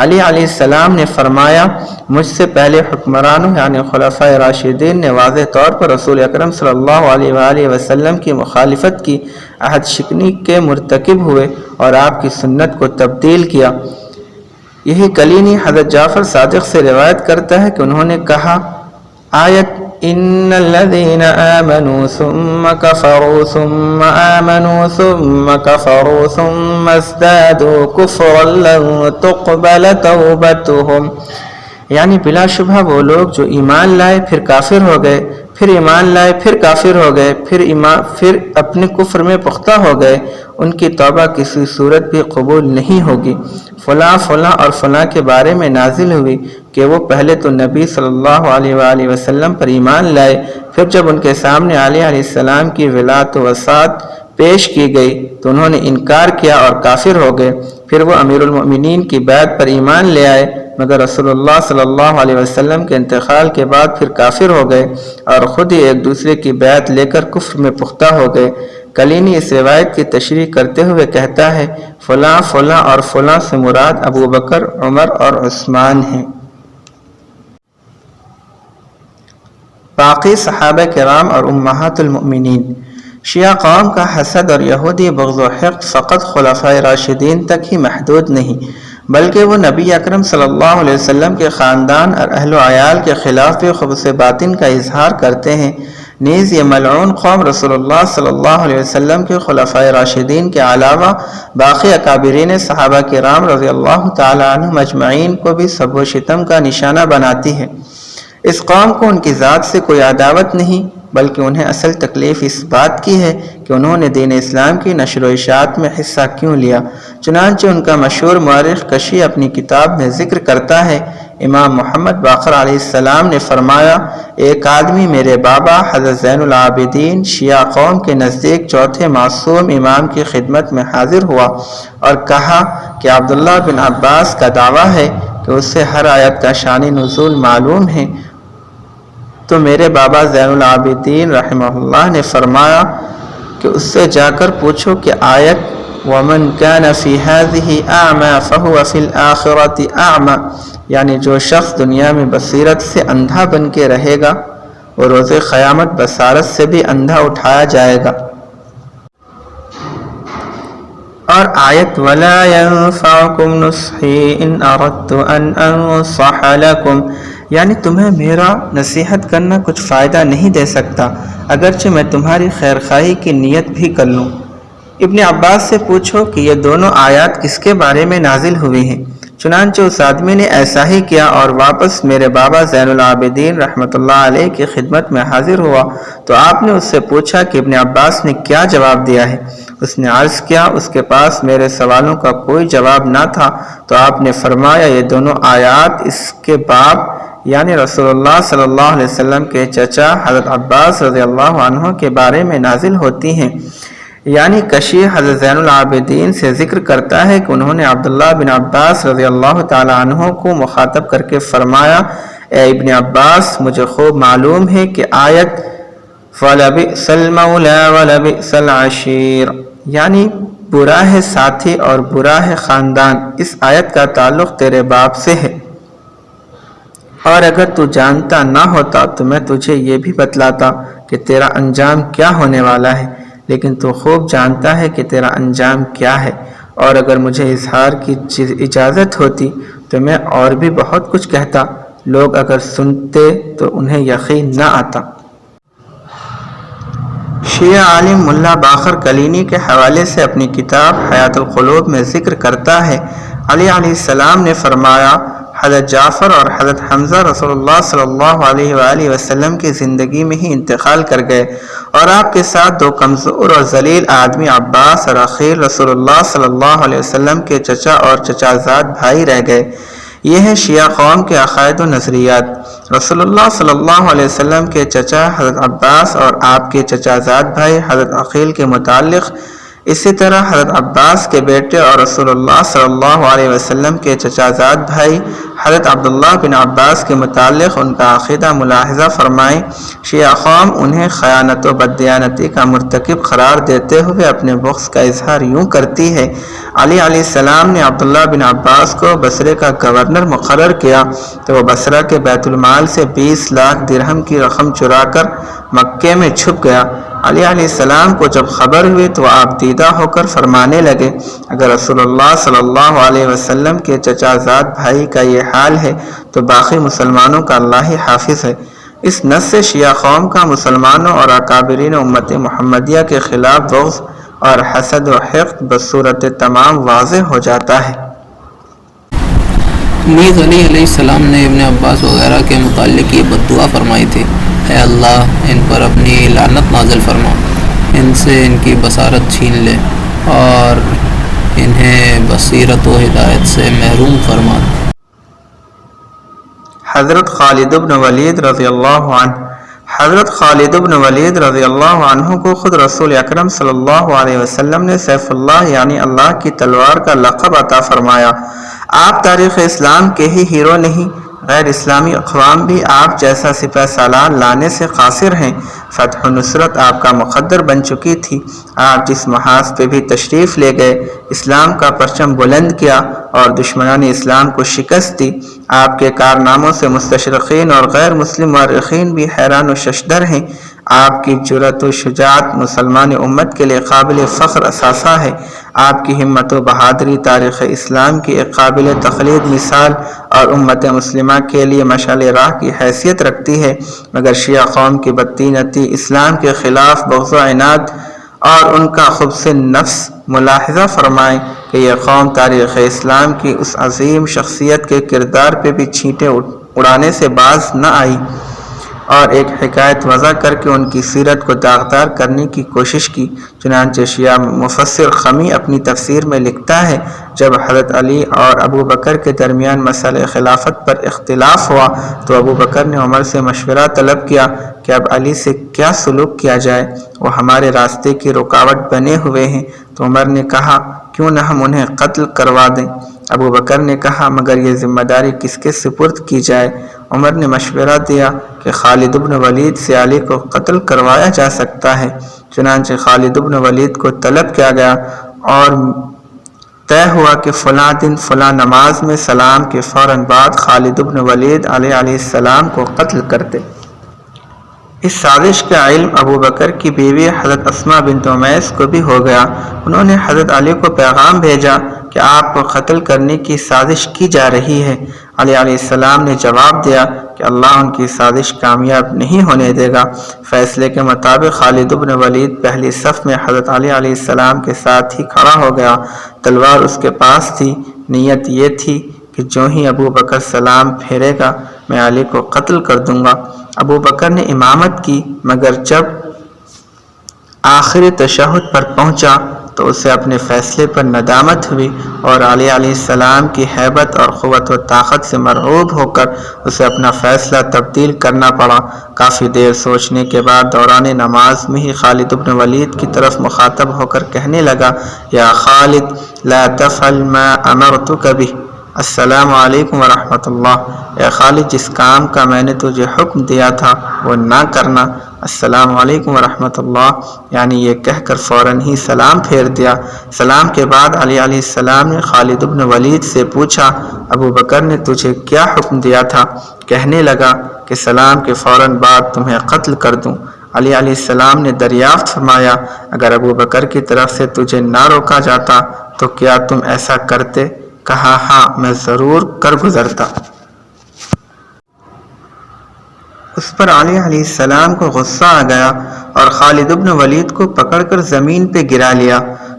علی علیہ السلام نے فرمایا، مجھ سے پہلے حکمرانوں یعنی خلفائے راشدین نے واضح طور پر رسول اکرم صلی اللہ علیہ وآلہ وسلم کی مخالفت کی، عہد شکنی کے مرتکب ہوئے اور آپ کی سنت کو تبدیل کیا۔ یہی کلینی حضرت جعفر صادق سے روایت کرتا ہے کہ انہوں نے کہا، آیت ان الذين آمنوا ثم كفروا ثم آمنوا ثم كفروا ثم ازدادوا كفرا لن تقبل توبتهم، یعنی بلا شبہ وہ لوگ جو ایمان لائے پھر کافر ہو گئے، پھر ایمان لائے پھر کافر ہو گئے، پھر اپنے کفر میں پختہ ہو گئے، ان کی توبہ کسی صورت بھی قبول نہیں ہوگی۔ فلاں فلاں اور فلاں کے بارے میں نازل ہوئی کہ وہ پہلے تو نبی صلی اللہ علیہ وآلہ وسلم پر ایمان لائے، پھر جب ان کے سامنے علی علیہ السلام کی ولایت و وصاۃ پیش کی گئی تو انہوں نے انکار کیا اور کافر ہو گئے، پھر وہ امیر المؤمنین کی بیعت پر ایمان لے آئے مگر رسول اللہ صلی اللہ علیہ وسلم کے انتقال کے بعد پھر کافر ہو گئے اور خود ہی ایک دوسرے کی بیعت لے کر کفر میں پختہ ہو گئے۔ کلینی اس روایت کی تشریح کرتے ہوئے کہتا ہے، فلاں فلاں اور فلاں سے مراد ابو بکر، عمر اور عثمان ہیں۔ باقی صحابہ کرام اور امہات المؤمنین۔ شیعہ قوم کا حسد اور یہودی بغض و حقد فقط خلفائے راشدین تک ہی محدود نہیں بلکہ وہ نبی اکرم صلی اللہ علیہ وسلم کے خاندان اور اہل و عیال کے خلاف بھی خبث باطن کا اظہار کرتے ہیں۔ نیز یہ ملعون قوم رسول اللہ صلی اللہ علیہ وسلم کے خلفائے راشدین کے علاوہ باقی اکابرین صحابہ کرام رضی اللہ تعالی عنہم اجمعین کو بھی سب و شتم کا نشانہ بناتی ہے۔ اس قوم کو ان کی ذات سے کوئی عداوت نہیں بلکہ انہیں اصل تکلیف اس بات کی ہے کہ انہوں نے دین اسلام کی نشر و اشاعت میں حصہ کیوں لیا۔ چنانچہ ان کا مشہور مورخ کشی اپنی کتاب میں ذکر کرتا ہے، امام محمد باقر علیہ السلام نے فرمایا، ایک آدمی میرے بابا حضرت زین العابدین شیعہ قوم کے نزدیک چوتھے معصوم امام کی خدمت میں حاضر ہوا اور کہا کہ عبداللہ بن عباس کا دعویٰ ہے کہ اس سے ہر آیت کا شان نزول معلوم ہے۔ تو میرے بابا زین العابدین رحمہ اللہ نے فرمایا کہ اس سے جا کر پوچھو کہ آیت وَمَنْ كَانَ فِي هَذِهِ أَعْمَى فَهُوَ فِي الْآخِرَةِ أَعْمَى، یعنی جو شخص دنیا میں بصیرت سے اندھا بن کے رہے گا وہ روز قیامت بصارت سے بھی اندھا اٹھایا جائے گا۔ اور آیت وَلَا يَنفَعُكُمْ نُصْحِي إِنْ أَرَدْتُ أَنْ أَنصَحَ لَكُمْ، یعنی تمہیں میرا نصیحت کرنا کچھ فائدہ نہیں دے سکتا اگرچہ میں تمہاری خیرخواہی کی نیت بھی کر لوں۔ ابن عباس سے پوچھو کہ یہ دونوں آیات کس کے بارے میں نازل ہوئی ہیں۔ چنانچہ اس آدمی نے ایسا ہی کیا اور واپس میرے بابا زین العابدین رحمۃ اللہ علیہ کی خدمت میں حاضر ہوا تو آپ نے اس سے پوچھا کہ ابن عباس نے کیا جواب دیا ہے۔ اس نے عرض کیا اس کے پاس میرے سوالوں کا کوئی جواب نہ تھا تو آپ نے فرمایا یہ دونوں آیات اس کے باپ یعنی رسول اللہ صلی اللہ علیہ وسلم کے چچا حضرت عباس رضی اللہ عنہ کے بارے میں نازل ہوتی ہیں۔ یعنی کشی حضرت زین العابدین سے ذکر کرتا ہے کہ انہوں نے عبداللہ بن عباس رضی اللہ تعالی عنہ کو مخاطب کر کے فرمایا، اے ابن عباس مجھے خوب معلوم ہے کہ آیت فَلَبِئْسَ الْمَوْلَى وَلَبِئْسَ الْعَشِيرُ یعنی برا ہے ساتھی اور برا ہے خاندان، اس آیت کا تعلق تیرے باپ سے ہے، اور اگر تو جانتا نہ ہوتا تو میں تجھے یہ بھی بتلاتا کہ تیرا انجام کیا ہونے والا ہے، لیکن تو خوب جانتا ہے کہ تیرا انجام کیا ہے، اور اگر مجھے اظہار کی اجازت ہوتی تو میں اور بھی بہت کچھ کہتا، لوگ اگر سنتے تو انہیں یقین نہ آتا۔ شیعہ عالم ملا باقر کلینی کے حوالے سے اپنی کتاب حیات القلوب میں ذکر کرتا ہے، علی علیہ السلام نے فرمایا، حضرت جعفر اور حضرت حمزہ رسول اللہ صلی اللہ علیہ وآلہ وسلم کی زندگی میں ہی انتقال کر گئے، اور آپ کے ساتھ دو کمزور اور ذلیل آدمی عباس اور عقیل رسول اللہ صلی اللہ علیہ وسلم کے چچا اور چچا زاد بھائی رہ گئے۔ یہ ہیں شیعہ قوم کے عقائد و نظریات۔ رسول اللہ صلی اللہ علیہ وسلم کے چچا حضرت عباس اور آپ کے چچا زاد بھائی حضرت عقیل کے متعلق اسی طرح حضرت عباس کے بیٹے اور رسول اللہ صلی اللہ علیہ وسلم کے چچا زاد بھائی حضرت عبداللہ بن عباس کے متعلق ان کا عقیدہ ملاحظہ فرمائیں۔ شیعہ قوم انہیں خیانت و بددیانتی کا مرتکب قرار دیتے ہوئے اپنے بغض کا اظہار یوں کرتی ہے۔ علی علیہ السلام نے عبداللہ بن عباس کو بصرے کا گورنر مقرر کیا تو وہ بصرہ کے بیت المال سے 20 لاکھ درہم کی رقم چرا کر مکے میں چھپ گیا۔ علی علیہ السلام کو جب خبر ہوئی تو آپ دیدہ ہو کر فرمانے لگے، اگر رسول اللہ صلی اللہ علیہ وسلم کے چچا زاد بھائی کا یہ حال ہے تو باقی مسلمانوں کا اللہ ہی حافظ ہے۔ اس نص سے شیعہ قوم کا مسلمانوں اور اکابرین امت محمدیہ کے خلاف بغض اور حسد و حقد بصورت تمام واضح ہو جاتا ہے۔ نیز علی علیہ السلام نے ابن عباس وغیرہ کے متعلق یہ بددعا فرمائی تھی، اے اللہ ان پر اپنی لعنت نازل فرما، ان سے ان کی بصارت چھین لے اور انہیں بصیرت و ہدایت سے محروم فرما۔ حضرت خالد بن ولید رضی اللہ عنہ حضرت خالد بن ولید رضی اللہ عنہ کو خود رسول اکرم صلی اللہ علیہ وسلم نے سیف اللہ یعنی اللہ کی تلوار کا لقب عطا فرمایا۔ آپ تاریخ اسلام کے ہی ہیرو نہیں، غیر اسلامی اقوام بھی آپ جیسا سپہ سالار لانے سے قاصر ہیں۔ فتح و نصرت آپ کا مقدر بن چکی تھی۔ آپ جس محاذ پہ بھی تشریف لے گئے اسلام کا پرچم بلند کیا اور دشمنان اسلام کو شکست دی۔ آپ کے کارناموں سے مستشرقین اور غیر مسلم مورخین بھی حیران و ششدر ہیں۔ آپ کی جرأت و شجاعت مسلمان امت کے لیے قابل فخر اثاثہ ہے۔ آپ کی ہمت و بہادری تاریخ اسلام کی ایک قابل تقلید مثال اور امت مسلمہ کے لیے مشعل راہ کی حیثیت رکھتی ہے، مگر شیعہ قوم کی بدطینتی اسلام کے خلاف بغض و عناد اور ان کا خبث نفس ملاحظہ فرمائیں کہ یہ قوم تاریخ اسلام کی اس عظیم شخصیت کے کردار پہ بھی چھینٹیں اڑانے سے باز نہ آئی اور ایک حکایت وضع کر کے ان کی سیرت کو داغدار کرنے کی کوشش کی۔ چنانچہ شیعہ مفسر خمی اپنی تفسیر میں لکھتا ہے، جب حضرت علی اور ابو بکر کے درمیان مسئلہ خلافت پر اختلاف ہوا تو ابو بکر نے عمر سے مشورہ طلب کیا کہ اب علی سے کیا سلوک کیا جائے، وہ ہمارے راستے کی رکاوٹ بنے ہوئے ہیں۔ تو عمر نے کہا کیوں نہ ہم انہیں قتل کروا دیں۔ ابو بکر نے کہا مگر یہ ذمہ داری کس کے سپرد کی جائے؟ عمر نے مشورہ دیا کہ خالد بن ولید سے علی کو قتل کروایا جا سکتا ہے۔ چنانچہ خالد بن ولید کو طلب کیا گیا اور طے ہوا کہ فلاں دن فلاں نماز میں سلام کے فوراً بعد خالد بن ولید علیہ السلام کو قتل کرتے۔ اس سازش کا علم ابو بکر کی بیوی حضرت اسماء بنت امیس کو بھی ہو گیا۔ انہوں نے حضرت علی کو پیغام بھیجا کہ آپ کو قتل کرنے کی سازش کی جا رہی ہے۔ علی علیہ السلام نے جواب دیا کہ اللہ ان کی سازش کامیاب نہیں ہونے دے گا۔ فیصلے کے مطابق خالد بن ولید پہلی صف میں حضرت علی علیہ السلام کے ساتھ ہی کھڑا ہو گیا، تلوار اس کے پاس تھی۔ نیت یہ تھی کہ جو ہی ابو بکر سلام پھیرے گا میں علی کو قتل کر دوں گا۔ ابو بکر نے امامت کی، مگر جب آخری تشہد پر پہنچا تو اسے اپنے فیصلے پر ندامت ہوئی اور علی علیہ السلام کی ہیبت اور قوت و طاقت سے مرعوب ہو کر اسے اپنا فیصلہ تبدیل کرنا پڑا۔ کافی دیر سوچنے کے بعد دوران نماز میں ہی خالد بن ولید کی طرف مخاطب ہو کر کہنے لگا، یا خالد لا تفعل ما امرتک بہ، السلام علیکم ورحمۃ اللہ۔ اے خالد جس کام کا میں نے تجھے حکم دیا تھا وہ نہ کرنا، السلام علیکم ورحمۃ اللہ، یعنی یہ کہہ کر فوراً ہی سلام پھیر دیا۔ سلام کے بعد علی علیہ السلام نے خالد بن ولید سے پوچھا ابو بکر نے تجھے کیا حکم دیا تھا؟ کہنے لگا کہ سلام کے فوراً بعد تمہیں قتل کر دوں۔ علی علیہ السلام نے دریافت فرمایا اگر ابو بکر کی طرف سے تجھے نہ روکا جاتا تو کیا تم ایسا کرتے؟ کہا ہاں میں ضرور کر گزرتا۔ اس پر علی علیہ السلام کو غصہ آ گیا اور خالد بن ولید کو پکڑ کر زمین پہ گرا لیا۔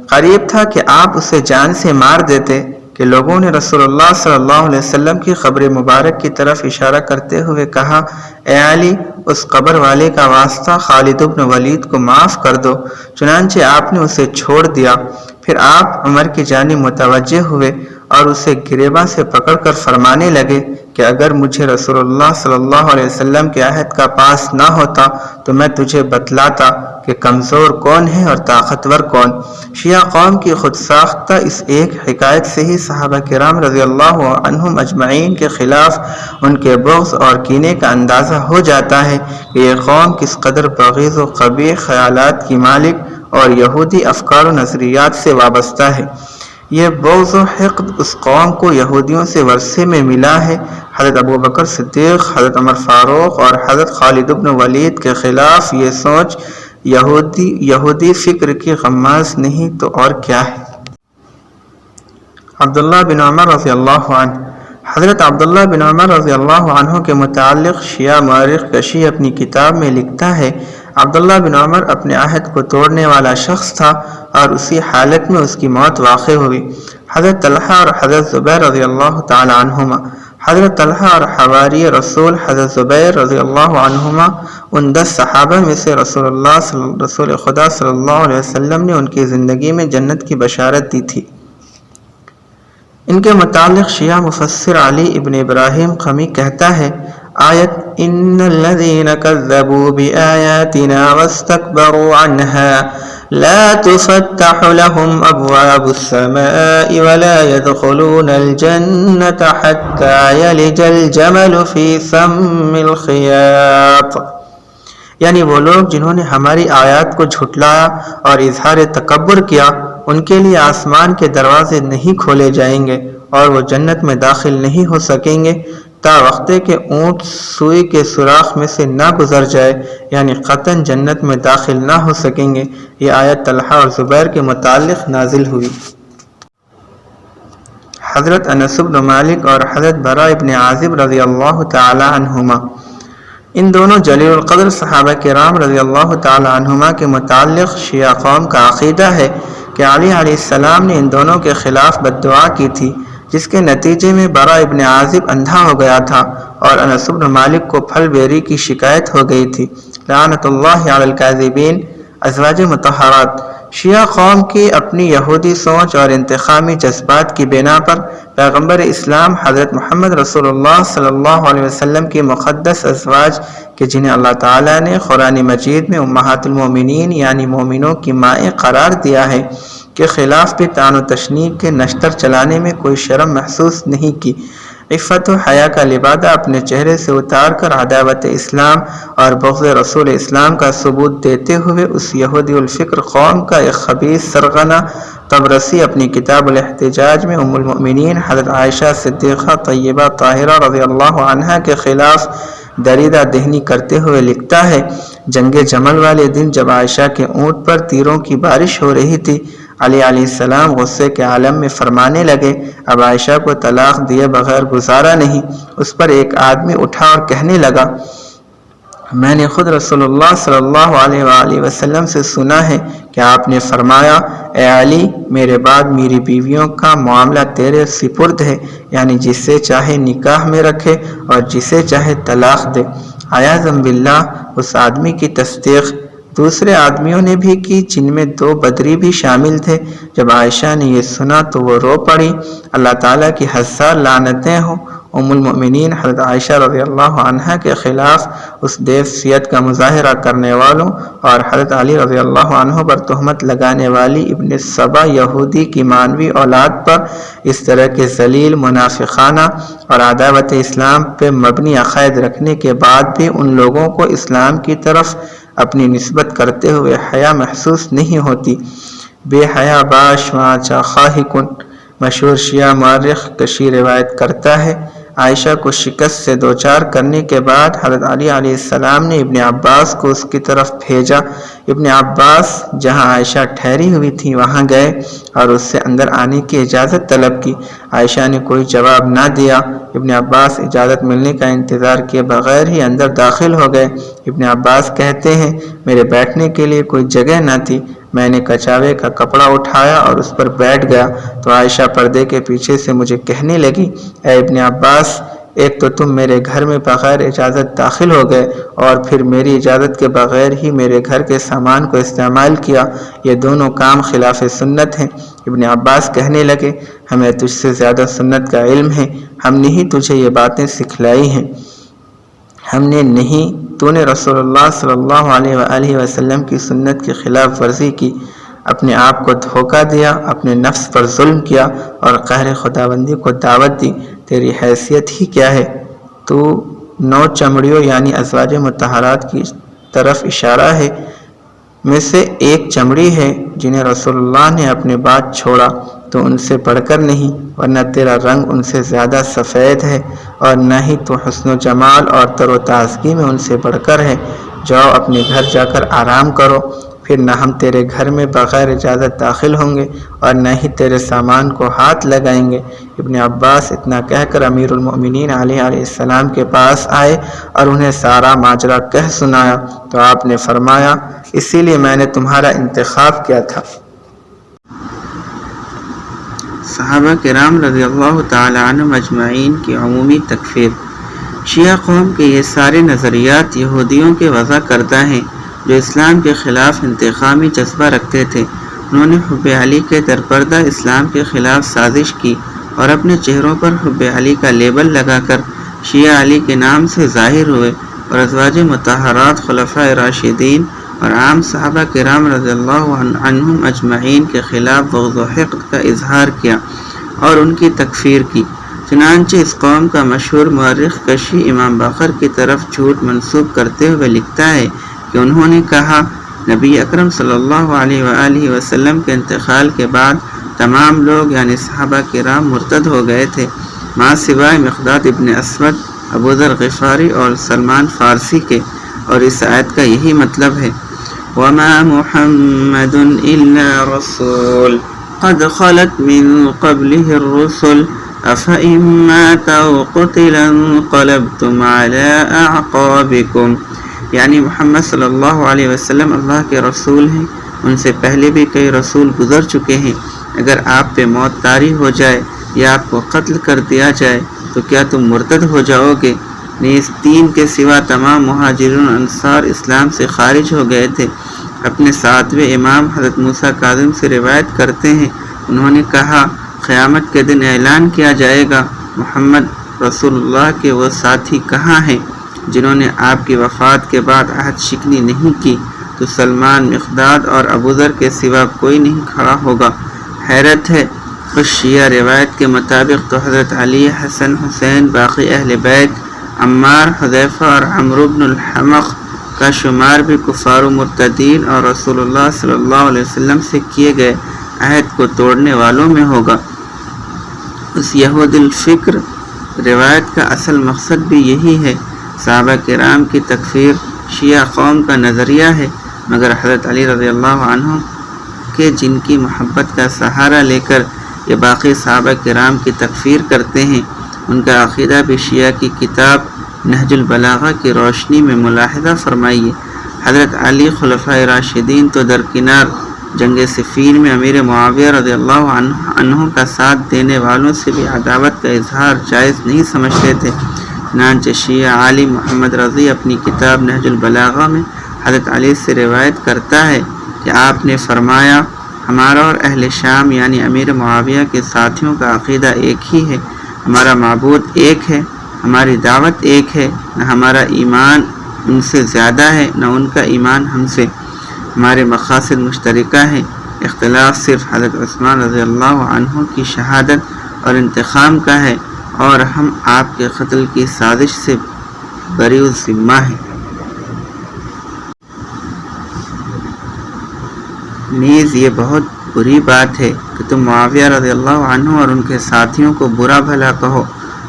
قریب تھا کہ آپ اسے جان سے مار دیتے کہ لوگوں نے رسول اللہ صلی اللہ علیہ وسلم کی قبر مبارک کی طرف اشارہ کرتے ہوئے کہا، اے علی اس قبر والے کا واسطہ خالد بن ولید کو معاف کر دو۔ چنانچہ آپ نے اسے چھوڑ دیا۔ پھر آپ عمر کی جانب متوجہ ہوئے اور اسے گریباں سے پکڑ کر فرمانے لگے کہ اگر مجھے رسول اللہ صلی اللہ علیہ وسلم کے عہد کا پاس نہ ہوتا تو میں تجھے بتلاتا کہ کمزور کون ہے اور طاقتور کون۔ شیعہ قوم کی خود ساختہ اس ایک حکایت سے ہی صحابہ کرام رضی اللہ عنہم اجمعین کے خلاف ان کے بغض اور کینے کا اندازہ ہو جاتا ہے کہ یہ قوم کس قدر بغیض و قبیح خیالات کی مالک اور یہودی افکار و نظریات سے وابستہ ہے۔ یہ بغض و حقد اس قوم کو یہودیوں سے ورثے میں ملا ہے۔ حضرت ابوبکر صدیق، حضرت عمر فاروق اور حضرت خالد بن ولید کے خلاف یہ سوچ یہودی فکر کی غماز نہیں تو اور کیا ہے۔ عبداللہ بن عمر رضی اللہ عنہ۔ حضرت عبداللہ بن عمر رضی اللہ عنہ کے متعلق شیعہ مورخ کشی اپنی کتاب میں لکھتا ہے، عبداللہ بن عمر اپنے عہد کو توڑنے والا شخص تھا اور اسی حالت میں اس کی موت واقع ہوئی۔ حضرت طلحہ اور حضرت زبیر رضی اللہ تعالی عنہما۔ حضرت طلحہ اور حواری رسول حضرت زبیر رضی اللہ عنہما ان 10 صحابہ میں سے رسول خدا صلی اللہ علیہ وسلم نے ان کی زندگی میں جنت کی بشارت دی تھی۔ ان کے متعلق شیعہ مفسر علی ابن ابراہیم قمی کہتا ہے، آیت ان الذین کذبوا بآیاتنا واستکبروا عنها لا تفتح لهم ابواب السماء ولا يدخلون الجنة حتى يلج الجمل في سم الخياط، یعنی وہ لوگ جنہوں نے ہماری آیات کو جھٹلایا اور اظہار تکبر کیا، ان کے لیے آسمان کے دروازے نہیں کھولے جائیں گے اور وہ جنت میں داخل نہیں ہو سکیں گے تا وقتے کہ اونٹ سوئی کے سوراخ میں سے نہ گزر جائے، یعنی قطعاً جنت میں داخل نہ ہو سکیں گے۔ یہ آیت طلحہ اور زبیر کے متعلق نازل ہوئی۔ حضرت انس بن مالک اور حضرت براء ابن عازب رضی اللہ تعالی عنہما۔ ان دونوں جلیل القدر صحابہ کرام رضی اللہ تعالی عنہما کے متعلق شیعہ قوم کا عقیدہ ہے کہ علی علیہ السلام نے ان دونوں کے خلاف بد دعا کی تھی، جس کے نتیجے میں براء ابن عازب اندھا ہو گیا تھا اور انس بن مالک کو پھل بیری کی شکایت ہو گئی تھی۔ لعنت اللہ علی الکاذبین۔ ازواج مطہرات۔ شیعہ قوم کی اپنی یہودی سوچ اور انتقامی جذبات کی بنا پر پیغمبر اسلام حضرت محمد رسول اللہ صلی اللہ علیہ وسلم کی مقدس ازواج کہ جنہیں اللہ تعالیٰ نے قرآن مجید میں امہات المومنین یعنی مومنوں کی مائیں قرار دیا ہے، کے خلاف بھی طعن و تشنیع کے نشتر چلانے میں کوئی شرم محسوس نہیں کی۔ عفت و حیا کا لبادہ اپنے چہرے سے اتار کر عداوت اسلام اور بغض رسول اسلام کا ثبوت دیتے ہوئے اس یہودی الفکر قوم کا ایک خبیث سرغنہ طبرسی اپنی کتاب الاحتجاج میں ام المؤمنین حضرت عائشہ صدیقہ طیبہ طاہرہ رضی اللہ عنہا کے خلاف دریدہ دہنی کرتے ہوئے لکھتا ہے، جنگ جمل والے دن جب عائشہ کے اونٹ پر تیروں کی بارش ہو رہی تھی، علی علیہ السلام غصے کے عالم میں فرمانے لگے، اب عائشہ کو طلاق دیے بغیر گزارا نہیں۔ اس پر ایک آدمی اٹھا اور کہنے لگا، میں نے خود رسول اللہ صلی اللہ علیہ وآلہ وسلم سے سنا ہے کہ آپ نے فرمایا، اے علی، میرے بعد میری بیویوں کا معاملہ تیرے سپرد ہے، یعنی جسے چاہے نکاح میں رکھے اور جسے چاہے طلاق دے۔ عیاذا باللہ اس آدمی کی تصدیق دوسرے آدمیوں نے بھی کی، جن میں 2 بدری بھی شامل تھے۔ جب عائشہ نے یہ سنا تو وہ رو پڑی۔ اللہ تعالیٰ کی ہزار لعنتیں ہوں ام المؤمنین حضرت عائشہ رضی اللہ عنہا کے خلاف اس دیوسیت کا مظاہرہ کرنے والوں اور حضرت علی رضی اللہ عنہ پر تہمت لگانے والی ابن سبا یہودی کی مانوی اولاد پر اس طرح کے ذلیل منافقانہ اور عداوت اسلام پہ مبنی عقائد رکھنے کے بعد بھی ان لوگوں کو اسلام کی طرف اپنی نسبت کرتے ہوئے حیا محسوس نہیں ہوتی۔ بے حیا باش واچا خواہ کن۔ مشہور شیعہ مورخ کشی روایت کرتا ہے، عائشہ کو شکست سے دوچار کرنے کے بعد حضرت علی علیہ السلام نے ابن عباس کو اس کی طرف بھیجا۔ ابن عباس جہاں عائشہ ٹھہری ہوئی تھی وہاں گئے اور اس سے اندر آنے کی اجازت طلب کی۔ عائشہ نے کوئی جواب نہ دیا۔ ابن عباس اجازت ملنے کا انتظار کیے بغیر ہی اندر داخل ہو گئے۔ ابن عباس کہتے ہیں، میرے بیٹھنے کے لیے کوئی جگہ نہ تھی، میں نے کچاوے کا کپڑا اٹھایا اور اس پر بیٹھ گیا تو عائشہ پردے کے پیچھے سے مجھے کہنے لگی، اے ابن عباس، ایک تو تم میرے گھر میں بغیر اجازت داخل ہو گئے اور پھر میری اجازت کے بغیر ہی میرے گھر کے سامان کو استعمال کیا، یہ دونوں کام خلاف سنت ہیں۔ ابن عباس کہنے لگے ہمیں تجھ سے زیادہ سنت کا علم ہے، ہم نے ہی تجھے یہ باتیں سکھلائی ہیں، ہم نے نہیں، تو نے رسول اللہ صلی اللہ علیہ وآلہ وسلم کی سنت کی خلاف ورزی کی، اپنے آپ کو دھوکہ دیا، اپنے نفس پر ظلم کیا اور قہر خداوندی کو دعوت دی۔ تیری حیثیت ہی کیا ہے؟ تو 9 چمڑیوں یعنی ازواج مطہرات کی طرف اشارہ ہے، میں سے ایک چمڑی ہے جنہیں رسول اللہ نے اپنے بعد چھوڑا، تو ان سے بڑھ کر نہیں، ورنہ تیرا رنگ ان سے زیادہ سفید ہے اور نہ ہی تو حسن و جمال اور تر و تازگی میں ان سے بڑھ کر ہے۔ جاؤ اپنے گھر جا کر آرام کرو، پھر نہ ہم تیرے گھر میں بغیر اجازت داخل ہوں گے اور نہ ہی تیرے سامان کو ہاتھ لگائیں گے۔ ابن عباس اتنا کہہ کر امیر المؤمنین علیہ السلام کے پاس آئے اور انہیں سارا ماجرا کہہ سنایا، تو آپ نے فرمایا اسی لیے میں نے تمہارا انتخاب کیا تھا۔ صحابہ کرام رضی اللہ تعالی عنہم اجمعین کی عمومی تکفیر۔ شیعہ قوم کے یہ سارے نظریات یہودیوں کے وضع کردہ ہیں جو اسلام کے خلاف انتقامی جذبہ رکھتے تھے۔ انہوں نے حب علی کے درپردہ اسلام کے خلاف سازش کی اور اپنے چہروں پر حب علی کا لیبل لگا کر شیعہ علی کے نام سے ظاہر ہوئے اور ازواج مطہرات، خلفائے راشدین اور عام صحابہ کرام رضی اللہ عنہم اجمعین کے خلاف بغض و حقد کا اظہار کیا اور ان کی تکفیر کی۔ چنانچہ اس قوم کا مشہور مورخ کشی امام باقر کی طرف جھوٹ منسوب کرتے ہوئے لکھتا ہے کہ انہوں نے کہا نبی اکرم صلی اللہ علیہ وآلہ وسلم کے انتقال کے بعد تمام لوگ یعنی صحابہ کرام مرتد ہو گئے تھے ماں سوائے مقداد ابن اسود، ابو ذر غفاری اور سلمان فارسی کے، اور اس آیت کا یہی مطلب ہے وَمَا مُحَمَّدٌ إِلَّا رَسُولٌ قَدْ خَلَتْ مِن قَبْلِهِ الرُّسُلُ أَفَإِن مَّاتَ أَوْ قُتِلَ انقلبتم عَلَىٰ أَعْقَابِكُمْ، یعنی محمد صلی اللہ علیہ وسلم اللہ کے رسول ہیں، ان سے پہلے بھی کئی رسول گزر چکے ہیں، اگر آپ پہ موت طاری ہو جائے یا آپ کو قتل کر دیا جائے تو کیا تم مرتد ہو جاؤ گے؟ نیز 3 کے سوا تمام مہاجرین انصار اسلام سے خارج ہو گئے تھے۔ اپنے 7ویں امام حضرت موسیٰ کاظم سے روایت کرتے ہیں، انہوں نے کہا قیامت کے دن اعلان کیا جائے گا محمد رسول اللہ کے وہ ساتھی کہاں ہیں جنہوں نے آپ کی وفات کے بعد عہد شکنی نہیں کی؟ تو سلمان، مقداد اور ابو ذر کے سوا کوئی نہیں کھڑا ہوگا۔ حیرت ہے، اس شیعہ روایت کے مطابق تو حضرت علی، حسن، حسین، باقی اہل بیت، عمار، حذیفہ اور عمرو بن الحمق کا شمار بھی کفار و مرتدین اور رسول اللہ صلی اللہ علیہ وسلم سے کیے گئے عہد کو توڑنے والوں میں ہوگا۔ اس یہود الفکر روایت کا اصل مقصد بھی یہی ہے۔ صحابہ کرام کی تکفیر شیعہ قوم کا نظریہ ہے، مگر حضرت علی رضی اللہ عنہ کے جن کی محبت کا سہارا لے کر یہ باقی صحابہ کرام کی تکفیر کرتے ہیں، ان کا عقیدہ بھی شیعہ کی کتاب نہج البلاغہ کی روشنی میں ملاحظہ فرمائیے۔ حضرت علی خلفائے راشدین تو درکنار جنگ صفین میں امیر معاویہ رضی اللہ عنہ کا ساتھ دینے والوں سے بھی عداوت کا اظہار جائز نہیں سمجھتے تھے۔ چنانچہ شیعہ عالم محمد رضی اپنی کتاب نہج البلاغہ میں حضرت علی سے روایت کرتا ہے کہ آپ نے فرمایا ہمارا اور اہل شام یعنی امیر معاویہ کے ساتھیوں کا عقیدہ ایک ہی ہے، ہمارا معبود ایک ہے، ہماری دعوت ایک ہے، نہ ہمارا ایمان ان سے زیادہ ہے نہ ان کا ایمان ہم سے، ہمارے مقاصد مشترکہ ہیں، اختلاف صرف حضرت عثمان رضی اللہ عنہ کی شہادت اور انتقام کا ہے، اور ہم آپ کے قتل کی سازش سے بری الذمہ ہیں۔ نیز یہ بہت بری بات ہے کہ تم معاویہ رضی اللہ عنہ اور ان کے ساتھیوں کو برا بھلا کہو،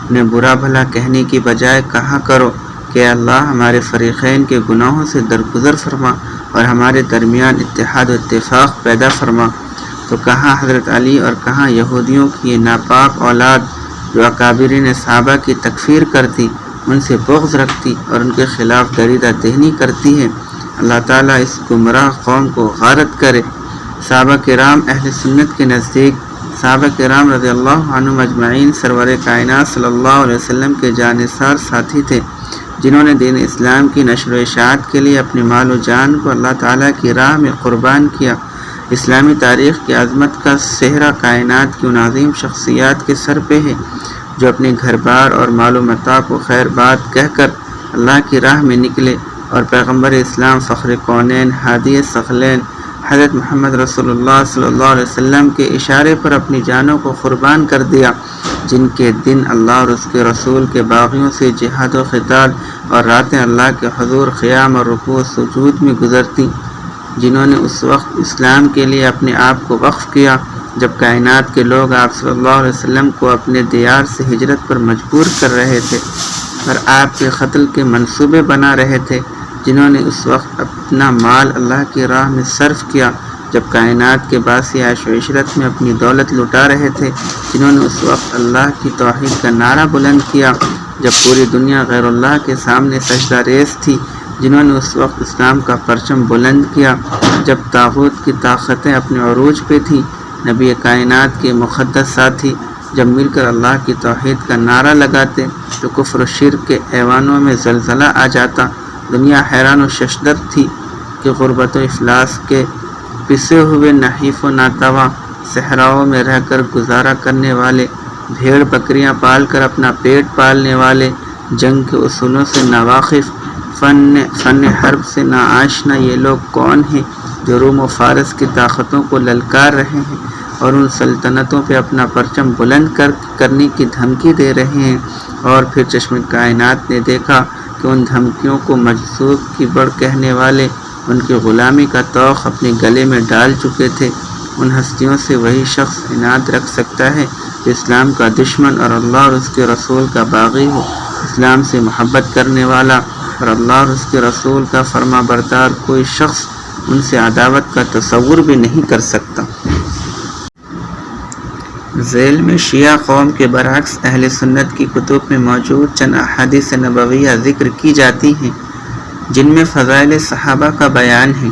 انہیں برا بھلا کہنے کی بجائے کہا کرو کہ اللہ ہمارے فریقین کے گناہوں سے درگزر فرما اور ہمارے درمیان اتحاد و اتفاق پیدا فرما۔ تو کہاں حضرت علی اور کہاں یہودیوں کی یہ ناپاک اولاد جو اکابرین صحابہ کی تکفیر کرتی، ان سے بغض رکھتی اور ان کے خلاف دریدہ دہنی کرتی ہے۔ اللہ تعالیٰ اس گمراہ قوم کو غارت کرے۔ صحابہ کرام اہل سنت کے نزدیک صحابہ کرام رضی اللہ عنہم اجمعین سرور کائنات صلی اللہ علیہ وسلم کے جانثار ساتھی تھے، جنہوں نے دین اسلام کی نشر و اشاعت کے لیے اپنے مال و جان کو اللہ تعالیٰ کی راہ میں قربان کیا۔ اسلامی تاریخ کی عظمت کا صحرا کائنات کی ان عظیم شخصیات کے سر پہ ہے جو اپنے گھر بار اور مال و متاع کو خیر بات کہہ کر اللہ کی راہ میں نکلے اور پیغمبر اسلام فخر کونین ہادی ثقلین حضرت محمد رسول اللہ صلی اللہ علیہ وسلم کے اشارے پر اپنی جانوں کو قربان کر دیا، جن کے دن اللہ اور اس کے رسول کے باغیوں سے جہاد و قتال اور راتیں اللہ کے حضور قیام اور رکوع و سجود میں گزرتی، جنہوں نے اس وقت اسلام کے لیے اپنے آپ کو وقف کیا جب کائنات کے لوگ آپ صلی اللہ علیہ وسلم کو اپنے دیار سے ہجرت پر مجبور کر رہے تھے اور آپ کے قتل کے منصوبے بنا رہے تھے، جنہوں نے اس وقت اپنا مال اللہ کی راہ میں صرف کیا جب کائنات کے باسی عیش و عشرت میں اپنی دولت لٹا رہے تھے، جنہوں نے اس وقت اللہ کی توحید کا نعرہ بلند کیا جب پوری دنیا غیر اللہ کے سامنے سجدہ ریز تھی، جنہوں نے اس وقت اسلام کا پرچم بلند کیا جب طاغوت کی طاقتیں اپنے عروج پہ تھیں، نبی کائنات کے مقدس ساتھی جب مل کر اللہ کی توحید کا نعرہ لگاتے تو کفر و شرک کے ایوانوں میں زلزلہ آ جاتا، دنیا حیران و ششدر تھی کہ غربت و افلاس کے پسے ہوئے نحیف و ناتواں صحراؤں میں رہ کر گزارا کرنے والے، بھیڑ بکریاں پال کر اپنا پیٹ پالنے والے، جنگ کے اصولوں سے ناواقف، فن حرب سے ناآشنا یہ لوگ کون ہیں جو روم و فارس کی طاقتوں کو للکار رہے ہیں اور ان سلطنتوں پہ اپنا پرچم بلند کرنے کی دھمکی دے رہے ہیں، اور پھر چشم کائنات نے دیکھا کہ ان دھمکیوں کو مجذوب کی بڑھ کہنے والے ان کی غلامی کا طوق اپنے گلے میں ڈال چکے تھے۔ ان ہستیوں سے وہی شخص عناد رکھ سکتا ہے جو اسلام کا دشمن اور اللہ اور اس کے رسول کا باغی ہو، اسلام سے محبت کرنے والا اور اللہ اور اس کے رسول کا فرما بردار کوئی شخص ان سے عداوت کا تصور بھی نہیں کر سکتا۔ ذیل میں شیعہ قوم کے برعکس اہل سنت کی کتب میں موجود چند احادیث نبویہ ذکر کی جاتی ہیں جن میں فضائل صحابہ کا بیان ہے۔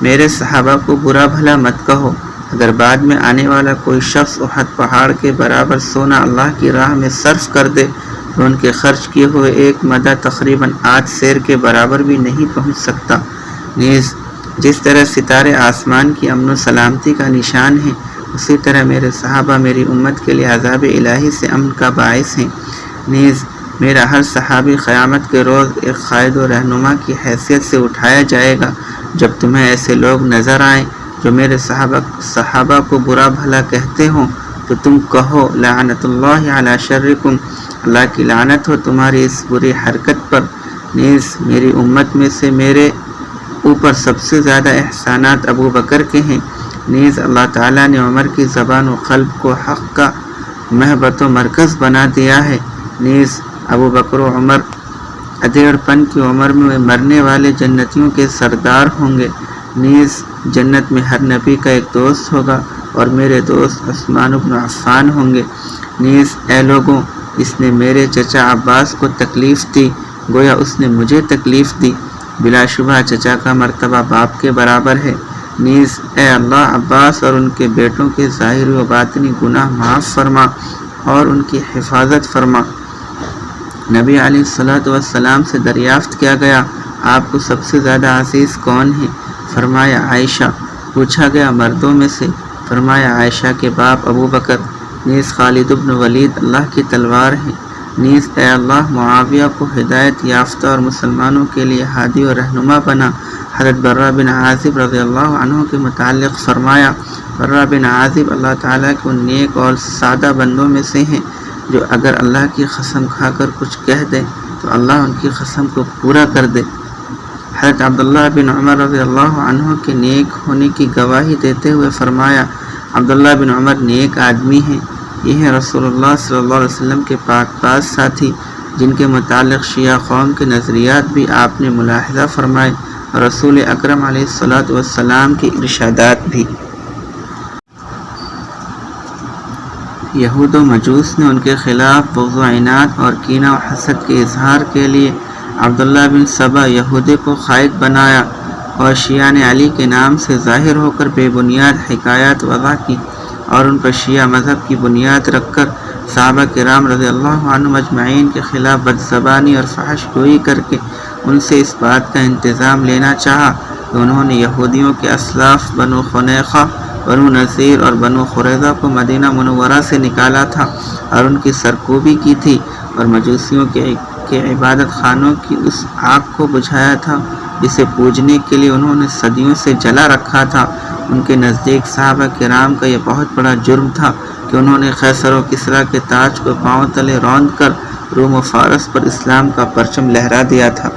میرے صحابہ کو برا بھلا مت کہو، اگر بعد میں آنے والا کوئی شخص احد پہاڑ کے برابر سونا اللہ کی راہ میں صرف کر دے تو ان کے خرچ کیے ہوئے ایک مدہ تقریباً 8 سیر کے برابر بھی نہیں پہنچ سکتا۔ نیز جس طرح ستارے آسمان کی امن و سلامتی کا نشان ہیں، اسی طرح میرے صحابہ میری امت کے لیے عذاب الہی سے امن کا باعث ہیں۔ نیز میرا ہر صحابی قیامت کے روز ایک قائد و رہنما کی حیثیت سے اٹھایا جائے گا۔ جب تمہیں ایسے لوگ نظر آئیں جو میرے صحابہ کو برا بھلا کہتے ہوں تو تم کہو لعنت اللہ علی شرکم، اللہ کی لعنت ہو تمہاری اس بری حرکت پر۔ نیز میری امت میں سے میرے اوپر سب سے زیادہ احسانات ابو بکر کے ہیں۔ نیز اللہ تعالیٰ نے عمر کی زبان و قلب کو حق کا محبت و مرکز بنا دیا ہے۔ نیز ابو بکر و عمر ادھیڑ پن کی عمر میں مرنے والے جنتیوں کے سردار ہوں گے۔ نیز جنت میں ہر نبی کا ایک دوست ہوگا اور میرے دوست عثمان بن عفان ہوں گے۔ نیز اے لوگوں، اس نے میرے چچا عباس کو تکلیف دی گویا اس نے مجھے تکلیف دی، بلا شبہ چچا کا مرتبہ باپ کے برابر ہے۔ نیز اے اللہ عباس اور ان کے بیٹوں کے ظاہری و باطنی گناہ معاف فرما اور ان کی حفاظت فرما۔ نبی علیہ الصلوۃ والسلام سے دریافت کیا گیا آپ کو سب سے زیادہ عزیز کون ہے؟ فرمایا عائشہ۔ پوچھا گیا مردوں میں سے؟ فرمایا عائشہ کے باپ ابو بکر۔ نیز خالد بن ولید اللہ کی تلوار ہے۔ نیز اے اللہ معاویہ کو ہدایت یافتہ اور مسلمانوں کے لیے ہادی و رہنما بنا۔ حضرت برہ بن عازب رضی اللہ عنہ کے متعلق فرمایا، برہ بن عازب اللہ تعالیٰ کے ان نیک اور سادہ بندوں میں سے ہیں جو اگر اللہ کی قسم کھا کر کچھ کہہ دیں تو اللہ ان کی قسم کو پورا کر دے۔ حضرت عبداللہ بن عمر رضی اللہ عنہ کے نیک ہونے کی گواہی دیتے ہوئے فرمایا، عبداللہ بن عمر نیک آدمی ہیں۔ یہ ہیں رسول اللہ صلی اللہ علیہ وسلم کے پاک باز ساتھی جن کے متعلق شیعہ قوم کے نظریات بھی آپ نے ملاحظہ فرمائے اور رسول اکرم علیہ الصلوۃ والسلام کی ارشادات بھی۔ یہود و مجوس نے ان کے خلاف بغض و عناد اور کینہ و حسد کے اظہار کے لیے عبداللہ بن سبا یہودی کو قائد بنایا اور شیعہ نے علی کے نام سے ظاہر ہو کر بے بنیاد حکایات وضع کی۔ اور ان پر شیعہ مذہب کی بنیاد رکھ کر صحابہ کرام رضی اللہ عنہم اجمعین کے خلاف بدزبانی اور فحش گوئی کر کے ان سے اس بات کا انتظام لینا چاہا کہ انہوں نے یہودیوں کے اسلاف بنو خنیقہ، بنو نذیر اور بنو قریظہ کو مدینہ منورہ سے نکالا تھا اور ان کی سرکوبی کی تھی، اور مجوسیوں کے عبادت خانوں کی اس آگ کو بجھایا تھا جسے پوجنے کے لیے انہوں نے صدیوں سے جلا رکھا تھا۔ ان کے نزدیک صحابہ کرام کا یہ بہت بڑا جرم تھا کہ انہوں نے قیصر و کسریٰ کے تاج کو پاؤں تلے روند کر روم و فارس پر اسلام کا پرچم لہرا دیا تھا۔